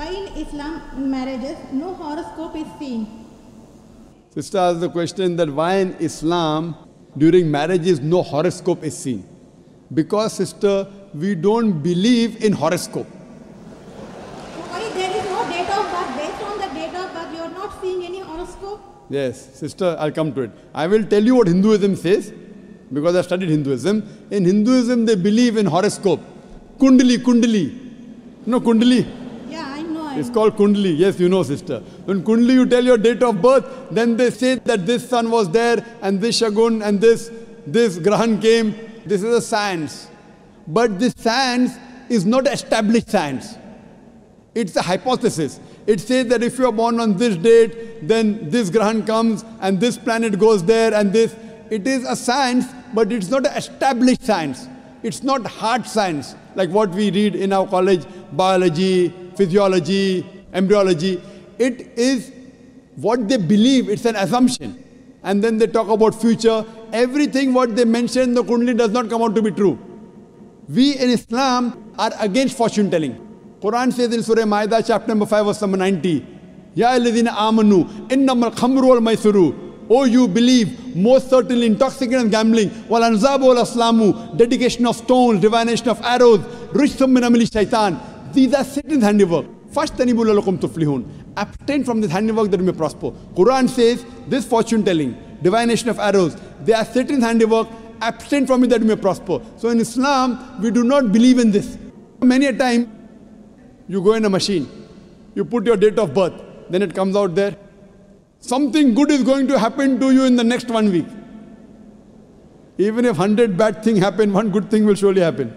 Why in Islam marriages no horoscope is seen? Sister asked the question that why in Islam during marriages no horoscope is seen. Because, sister, we don't believe in horoscope. Why there is no date of birth? Based on the date of birth, you are not seeing any horoscope? Yes, sister, I'll come to it. I will tell you what Hinduism says, because I studied Hinduism. In Hinduism, they believe in horoscope. Kundali. You know Kundali? Yeah, I know. It's called Kundali. Yes, you know, sister. When Kundali, you tell your date of birth, then they say that this sun was there, and this Shagun, and this Grahan came. This is a science. But this science is not established science. It's a hypothesis. It says that if you are born on this date, then this Grahan comes, and this planet goes there, and this. It is a science, but it's not an established science. It's not hard science, like what we read in our college, biology, physiology, embryology. It is what they believe, it's an assumption. And then they talk about future. Everything what they mention in the Kundali does not come out to be true. We in Islam are against fortune telling. Quran says in Surah Ma'idah, chapter number 5, verse number 90, Ya alladhina amanu, innamal khamru wal maisuru. Oh, you believe, most certainly intoxicant and gambling, wal anzabu wal aslamu, dedication of stones, divination of arrows, rishthum min amali shaitan. These are Satan's handiwork. Fashtanibu lalakum tuflihun. Abstain from this handiwork that you may prosper. Quran says, this fortune telling, divination of arrows, they are Satan's handiwork. Abstain from it that you may prosper. So in Islam, we do not believe in this. Many a time, you go in a machine, you put your date of birth, then it comes out there. Something good is going to happen to you in the next 1 week. Even if 100 bad things happen, one good thing will surely happen.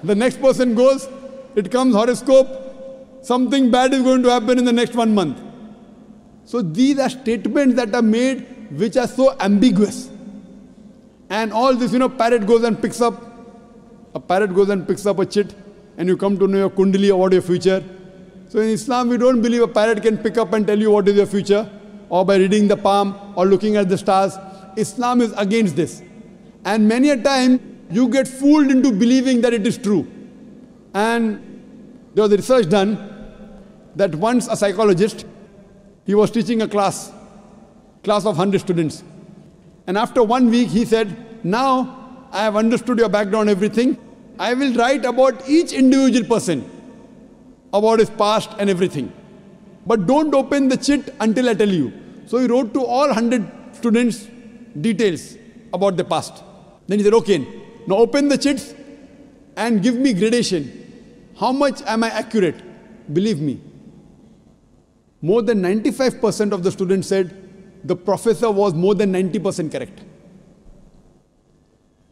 The next person goes, it comes horoscope, something bad is going to happen in the next 1 month. So these are statements that are made which are so ambiguous. And all this, parrot goes and picks up a chit, and you come to know your kundali or what your future. So in Islam, we don't believe a parrot can pick up and tell you what is your future, or by reading the palm, or looking at the stars. Islam is against this. And many a time, you get fooled into believing that it is true. And there was a research done that once a psychologist, he was teaching a class of 100 students. And after 1 week, he said, now I have understood your background, everything. I will write about each individual person, about his past and everything. But don't open the chit until I tell you. So he wrote to all 100 students details about the past. Then he said, okay, now open the chits and give me gradation. How much am I accurate? Believe me, more than 95% of the students said the professor was more than 90% correct.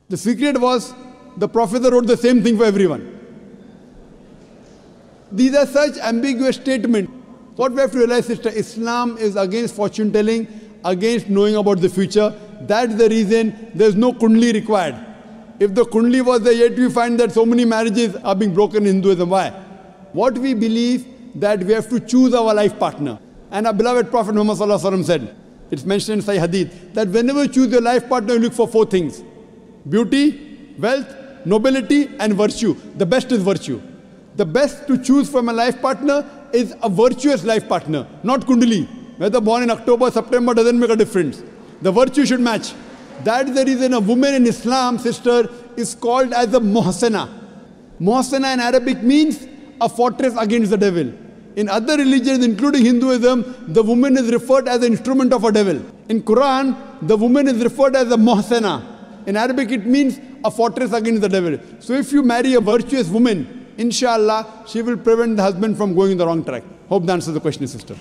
The secret was the professor wrote the same thing for everyone. These are such ambiguous statements. What we have to realize, sister, Islam is against fortune telling, against knowing about the future. That's the reason there's no kundli required. If the kundli was there, yet we find that so many marriages are being broken in Hinduism. Why? What we believe that we have to choose our life partner. And our beloved Prophet Muhammad Sallallahu Alaihi Wasallam said, it's mentioned in Sahih Hadith, that whenever you choose your life partner, you look for 4 things. Beauty, wealth, nobility, and virtue. The best is virtue. The best to choose from a life partner is a virtuous life partner, not kundali. Whether born in October, September doesn't make a difference. The virtue should match. That's the reason a woman in Islam, sister, is called as a muhsana. Muhsana in Arabic means a fortress against the devil. In other religions, including Hinduism, the woman is referred as an instrument of a devil. In Quran, the woman is referred as a muhsana. In Arabic, it means a fortress against the devil. So if you marry a virtuous woman, inshallah, she will prevent the husband from going in the wrong track. Hope that answers the question, sister.